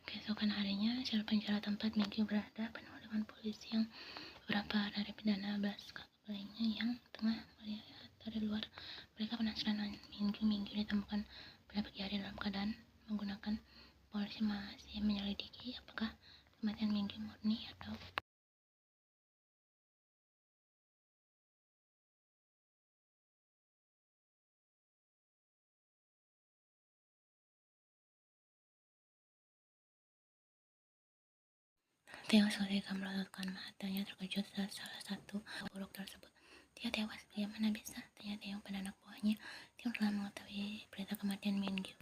Keesokan harinya, sel penjara tempat Minggu berada penuh dengan polisi yang beberapa narapidana lainnya yang tengah melihat dari luar. Mereka penasaran Minggu ditemukan pada pagi hari dalam keadaan menggunakan. Polisi masih menyelidiki apakah kematian Minggu murni atau Theo seketika melototkan matanya terkejut saat salah satu buruk tersebut. Dia tewas, bagaimana bisa? Tanya Theo pada anak buahnya. Theo telah mengetahui berita kematian Minggu.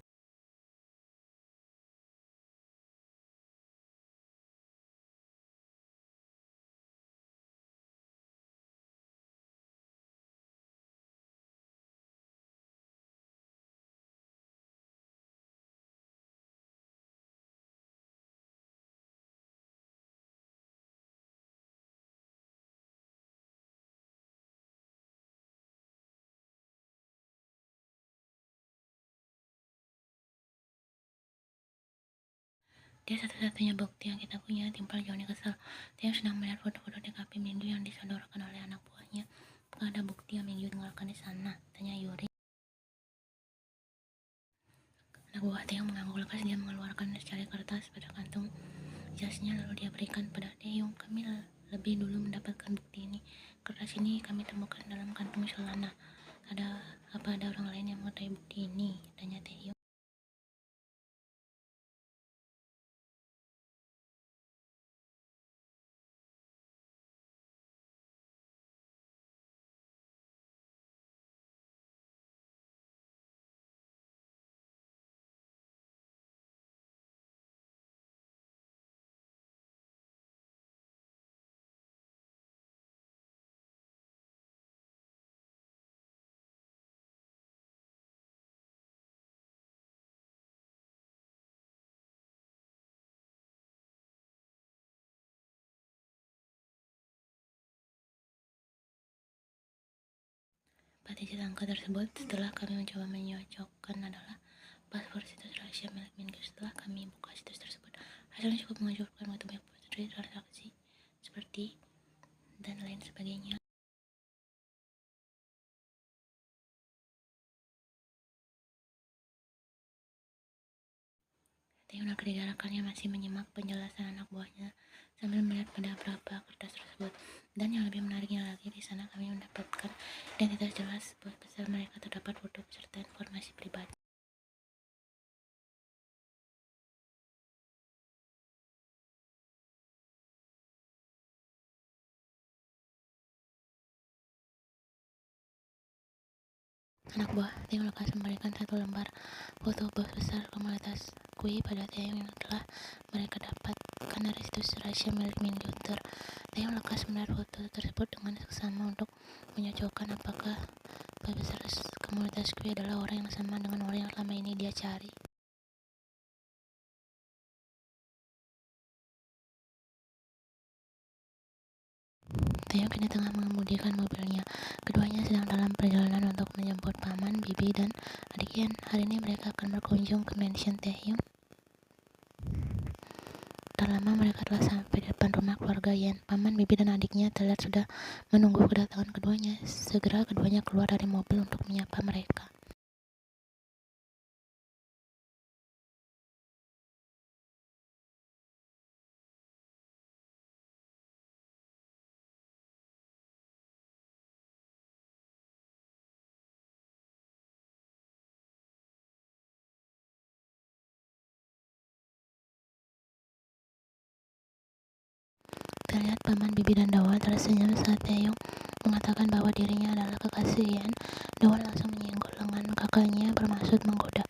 Dia satu-satunya bukti yang kita punya, timpal Johnny kesal. Theo sedang melihat foto-foto TKP Minggu yang disodorkan oleh anak buahnya. Apakah ada bukti yang Minggu tinggalkan di sana? Tanya Yuri. Anak buah Theo mengangguk lekas. Dia mengeluarkan secari kertas pada kantung jasnya, lalu dia berikan pada Theo. Kami lebih dulu mendapatkan bukti ini. Kertas ini kami temukan dalam kantung celana. Apa ada orang lain yang mengetahui bukti ini? Tanya Theo. Petisi angka tersebut setelah kami mencoba menyocokkan adalah paspor situs rahasia milik Minggu. Setelah kami buka situs tersebut, hasilnya cukup mengejutkan. Waktu banyak putri transaksi seperti dan lain sebagainya. Theo dan ketiga rekannya masih menyimak penjelasan anak buahnya sambil melihat pada beberapa kertas tersebut. Dan yang lebih menariknya lagi, di sana kami mendapatkan identitas jelas beserta mereka, terdapat foto beserta informasi pribadi. Anak buah Theo lekas memberikan satu lembar foto bos besar komunitas kui pada Theo yang telah mereka dapatkan dari situs rahasia milik Minggu. Theo lekas melihat foto tersebut dengan seksama untuk menyocokkan apakah bos besar komunitas kui adalah orang yang sama dengan orang yang selama ini dia cari. Theo kini tengah mengemudikan mobilnya. Keduanya sedang dalam perjalanan untuk menjemput paman, bibi, dan adik Ian. Hari ini mereka akan berkunjung ke mansion Taehyung. Tak lama mereka telah sampai di depan rumah keluarga Ian. Paman, bibi, dan adiknya terlihat sudah menunggu kedatangan keduanya. Segera keduanya keluar dari mobil untuk menyapa mereka. Terlihat paman, bibi, dan Dawan tersenyum saat Taehyung mengatakan bahwa dirinya adalah kekasih Ian. Dawan langsung menyenggol lengan kakaknya bermaksud menggoda.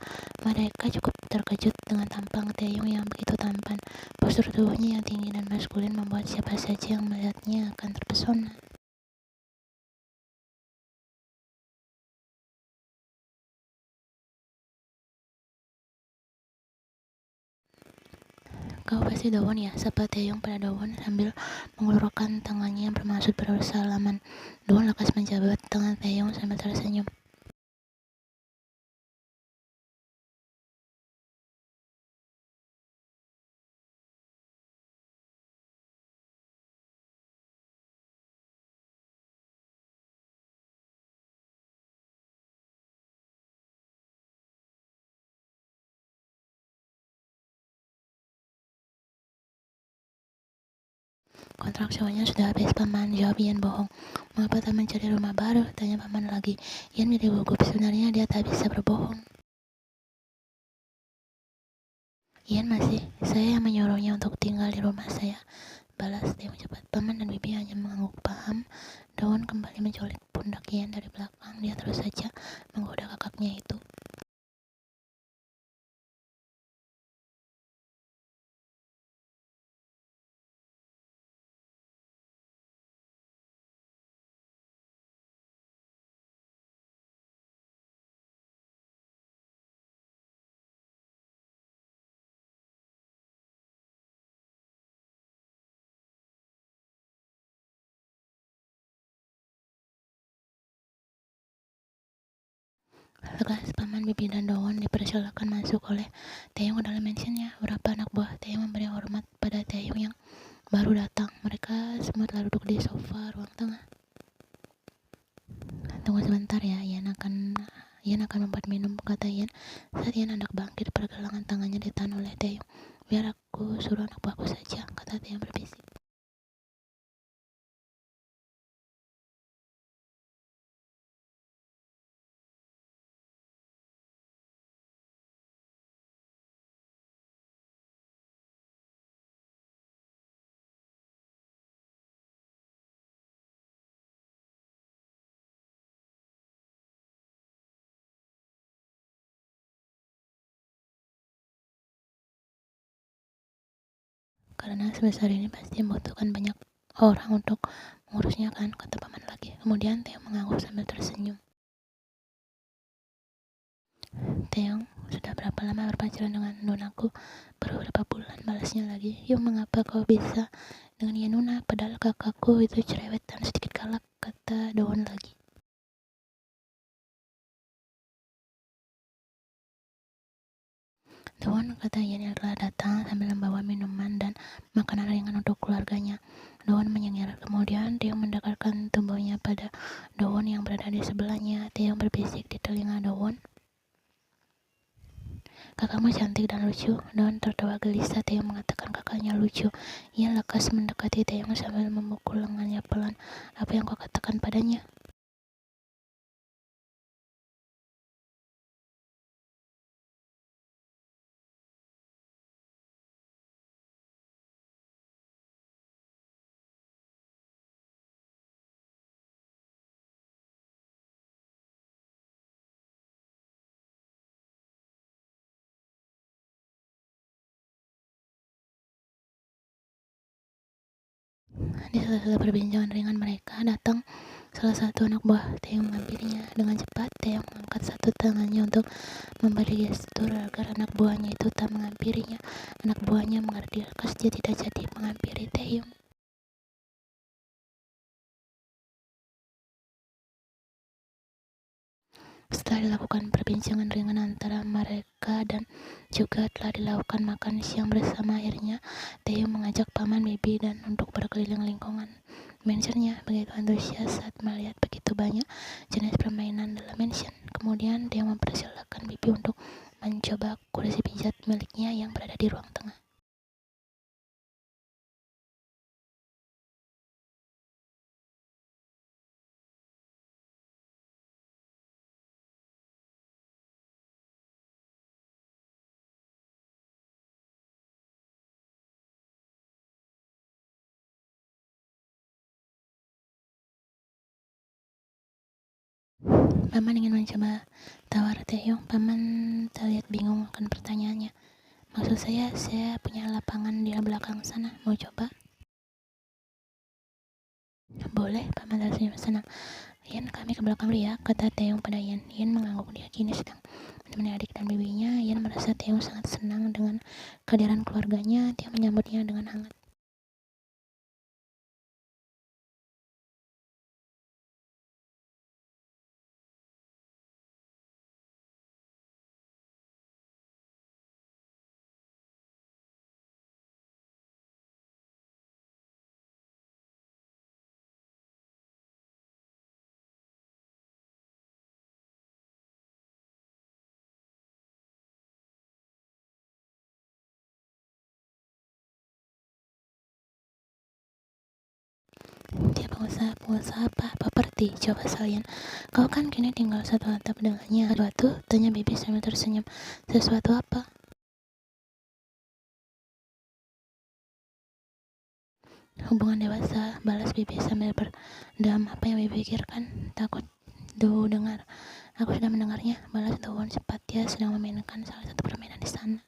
Mereka cukup terkejut dengan tampang Taehyung yang begitu tampan. Postur tubuhnya yang tinggi dan maskulin membuat siapa saja yang melihatnya akan terpesona. Kau pasti Dawan ya? Sapa Taehyung pada Dawan sambil mengulurkan tangannya yang bermaksud bersalaman. Dawan lekas menjabat tangan Taehyung sambil tersenyum. kontrak cowoknya sudah habis. Paman jawab Ian bohong. Mengapa tak mencari rumah baru? Tanya paman lagi. Ian menjadi gugup. Sebenarnya dia tak bisa berbohong. Ian masih, saya yang menyuruhnya untuk tinggal di rumah saya, balas Theo cepat. Paman dan bibi hanya mengangguk paham. Daun kembali menculik pundak Ian dari belakang. Dia terus saja menggoda kakaknya itu. Lekas paman, bibi dan Daun dipersilakan masuk oleh Taeyong ke dalam mansionnya. Beberapa anak buah Taeyong memberi hormat pada Taeyong yang baru datang. Mereka semua telah duduk di sofa ruang tengah. Tunggu sebentar ya, Ian akan membuat minum, kata Ian saat Ian hendak bangkit. Pergelangan tangannya ditahan oleh Taeyong. Biar aku suruh anak buahku saja, kata Taeyong berbisik. Karena sebesar ini pasti membutuhkan banyak orang untuk mengurusnya kan, kata paman lagi. Kemudian Taeyong mengangguk sambil tersenyum. Taeyong, sudah berapa lama berpacaran dengan Nunaku? Baru beberapa bulan, balasnya lagi. Yuk, mengapa kau bisa dengan Ian Nuna, padahal kakakku itu cerewet dan sedikit galak, kata Dawn lagi. Dawn, kata Ian yang telah datang sambil membawa minuman dan makanan ringan untuk keluarganya. Dawn menyengir. Kemudian Taeyong mendekatkan tubuhnya pada Dawn yang berada di sebelahnya. Taeyong berbisik di telinga Dawn. Kakakmu cantik dan lucu. Dawn tertawa gelisah. Taeyong mengatakan kakaknya lucu. Ia lekas mendekati Taeyong sambil memukul lengannya pelan. Apa yang kau katakan padanya? Di sela-sela perbincangan ringan mereka, datang salah satu anak buah Taeyong menghampirinya. Dengan cepat, Taeyong mengangkat satu tangannya untuk memberi gestur agar anak buahnya itu tak menghampirinya. Anak buahnya mengerti, lekas dia tidak jadi menghampiri Taeyong. Setelah dilakukan perbincangan ringan antara mereka dan juga telah dilakukan makan siang bersama, akhirnya Taeyong mengajak paman, bibi dan untuk berkeliling lingkungan mansionnya. Begitu antusias saat melihat begitu banyak jenis permainan dalam mansion. Kemudian Taeyong mempersilahkan bibi untuk mencoba kursi pijat miliknya yang berada di ruang tengah. Paman ingin mencoba, tawar Taeyong. Paman terlihat bingung akan pertanyaannya. Maksud saya punya lapangan di belakang sana, mau coba? Boleh, paman tersenyum senang. Ian, kami ke belakang dulu ya, kata Taeyong pada Ian. Ian mengangguk, dia kini sedang menemani adik dan bibinya. Ian merasa Taeyong sangat senang dengan kehadiran keluarganya. Dia menyambutnya dengan hangat. Dia pengusaha apa? Properti. Coba salian. Kau kan kini tinggal satu atap dengannya. Sesuatu? Tanya Bibi sambil tersenyum. Sesuatu apa? Hubungan dewasa, balas Bibi sambil berdam. Apa yang Bibi pikirkan? Takut dengar. Aku sudah mendengarnya, balas Dawon cepat. Dia sedang memainkan salah satu permainan di sana.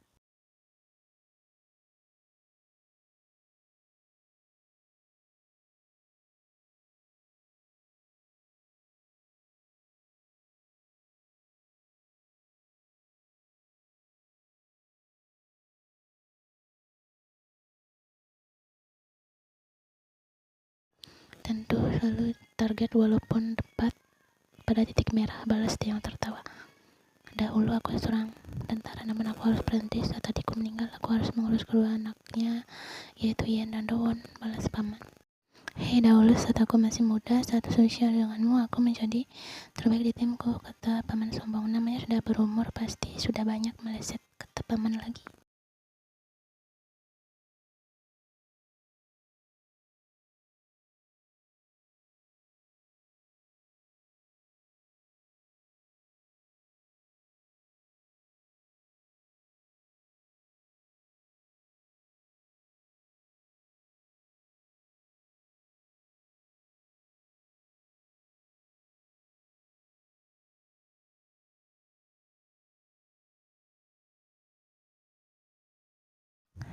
Tentu selalu target walaupun tepat pada titik merah, balas dia yang tertawa. Dahulu aku seorang tentara, namun aku harus berhenti saat adikku meninggal. Aku harus mengurus kedua anaknya, yaitu Yen dan Dawon, balas paman. Hei, dahulu saat aku masih muda, saat seusia denganmu, aku menjadi terbaik di timku, kata paman sombong. Namanya sudah berumur, pasti sudah banyak meleset, kata paman lagi.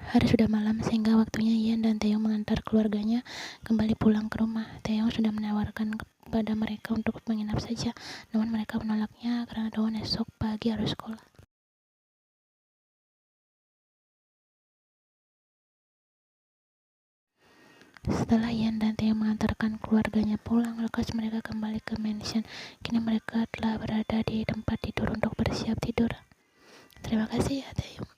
Hari sudah malam sehingga waktunya Ian dan Taeyong mengantar keluarganya kembali pulang ke rumah. Taeyong sudah menawarkan kepada mereka untuk menginap saja, namun mereka menolaknya karena Dawon esok pagi harus sekolah. Setelah Ian dan Taeyong mengantarkan keluarganya pulang, lekas mereka kembali ke mansion. Kini mereka telah berada di tempat tidur untuk bersiap tidur. Terima kasih ya Taeyong.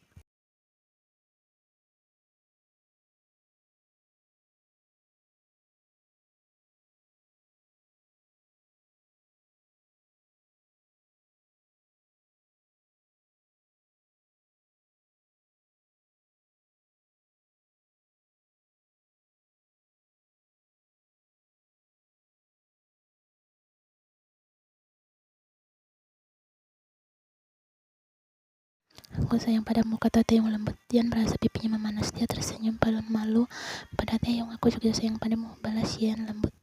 Aku sayang padamu, kata Taeyong lembut. Ian merasa pipinya memanas. Dia tersenyum malu pada Taeyong. Aku juga sayang padamu, balas Ian lembut.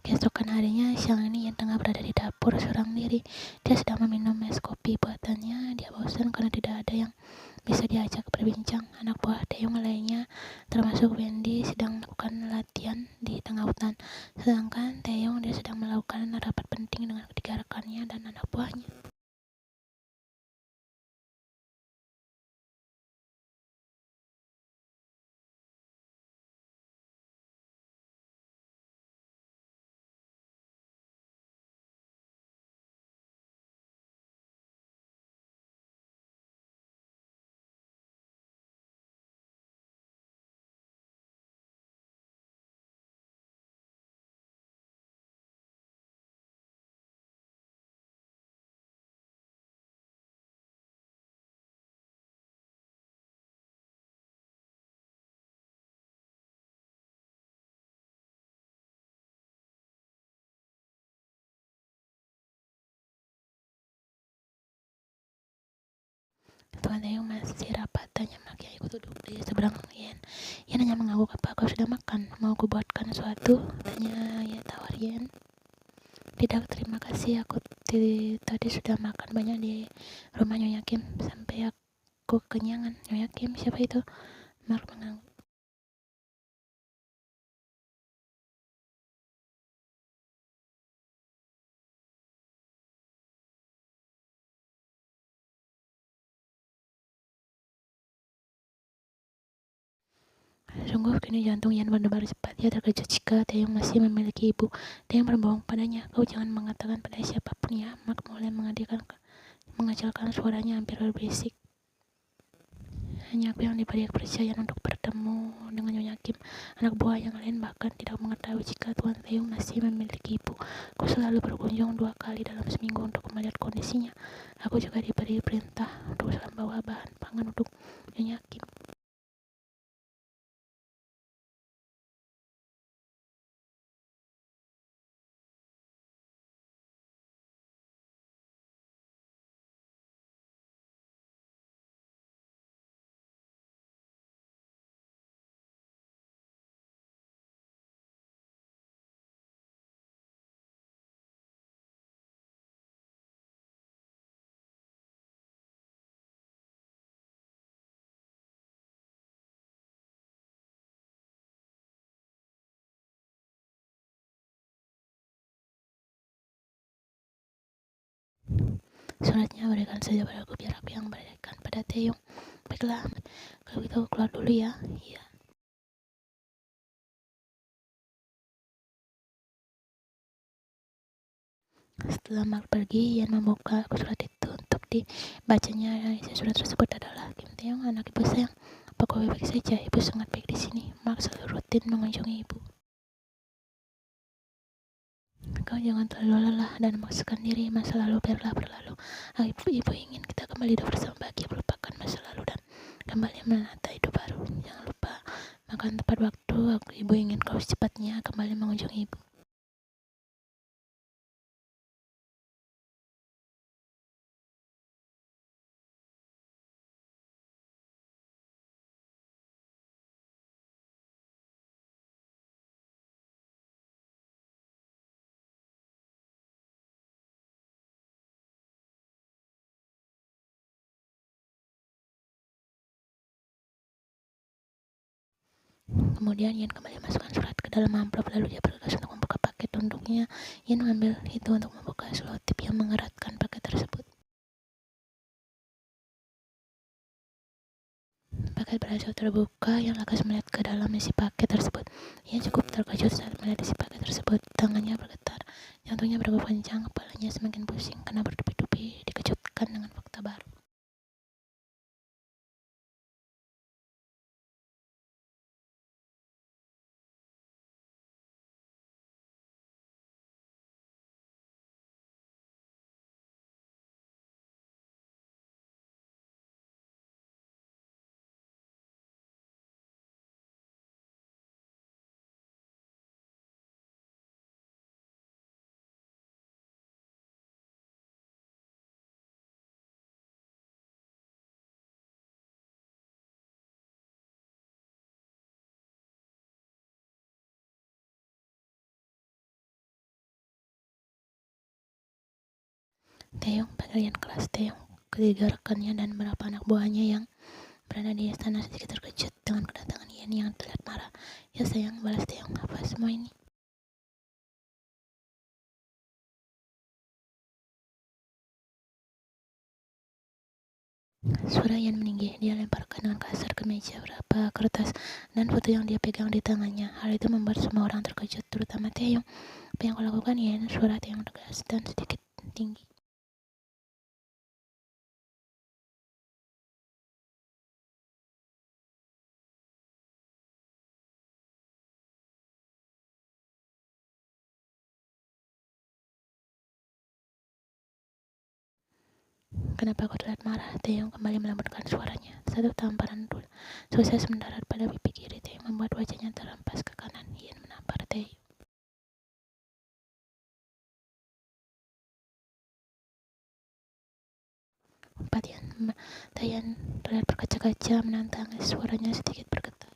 Keesokan harinya, siang ini Ian tengah berada di dapur seorang diri. Dia sedang meminum es kopi buatannya. Dia bosan karena tidak ada yang bisa diajak berbincang. Anak buah Taeyong lainnya, termasuk Wendy, sedang melakukan latihan di tengah hutan. Sedangkan Taeyong dia sedang melakukan rapat penting dengan ketiga rekannya dan anak buahnya. Tuan Taeyong masih rapat, tanya Mak yang ikut duduk di seberang Yen. Yen hanya mengangguk. Apa kau sudah makan? Mau aku buatkan sesuatu? Tanya ya tawar Yen. Tidak, terima kasih. Aku tadi sudah makan banyak di rumah Nyonya Kim sampai aku kenyangan. Nyonya Kim, siapa itu? Mark mengangguk. Sungguh kini jantung Yan berdebar cepat. Dia terkejut jika Taeyong masih memiliki ibu. Taeyong berbohong padanya. Kau jangan mengatakan pada siapapun ya. Mark mulai mengacilkan suaranya hampir berbisik. Hanya aku yang diberi kepercayaan untuk bertemu dengan Nyonya Kim. Anak buah yang lain bahkan tidak mengetahui jika Tuan Taeyong masih memiliki ibu. Aku selalu berkunjung 2 kali dalam seminggu untuk melihat kondisinya. Aku juga diberi perintah untuk selalu membawa bahan pangan untuk Nyonya Kim. Suratnya berikan saja padaku biar aku yang berikan pada Taeyong. Baiklah, kalau gitu aku keluar dulu ya. Iya. Setelah Mark pergi, Ian membuka surat itu untuk dibacanya. Isi surat tersebut adalah, Kim Taeyong, anak ibu sayang, apa kau baik saja? Ibu sangat baik di sini. Mark selalu rutin mengunjungi ibu. Kau jangan terlalu lelah dan memaksakan diri. Masa lalu biarlah berlalu. Ibu ingin kita kembali hidup bersama, bahagia, melupakan masa lalu dan kembali menata hidup baru. Jangan lupa makan tepat waktu. Ibu ingin kau secepatnya kembali mengunjungi ibu. Kemudian Ian kembali masukkan surat ke dalam amplop, lalu dia bergegas untuk membuka paket untuknya. Ian mengambil itu untuk membuka selotip yang mengeratkan paket tersebut. Paket berhasil terbuka. Ian lekas melihat ke dalam isi paket tersebut. Ian cukup terkejut saat melihat isi paket tersebut. Tangannya bergetar, jantungnya berdebar kencang, kepalanya semakin pusing karena bertubi-tubi dikejutkan dengan fakta baru. Taeyong, bagian kelas Taeyong, ketiga rekannya dan beberapa anak buahnya yang berada di istana sedikit terkejut dengan kedatangan Ian yang terlihat marah. Ya sayang, balas Taeyong, apa semua ini? Suara Ian meninggi. Dia lemparkan dengan kasar ke meja beberapa kertas dan foto yang dia pegang di tangannya. Hal itu membuat semua orang terkejut, terutama Taeyong. Apa yang kau lakukan, Ian? Suara Taeyong tegas dan sedikit tinggi. Kenapa kau terlihat marah? Taeyong kembali melembutkan suaranya. Satu tamparan sukses mendarat pada pipi kiri Taeyong membuat wajahnya terhempas ke kanan. Ian menampar Taeyong. Taeyong terlihat berkaca-kaca menantang, suaranya sedikit bergetar.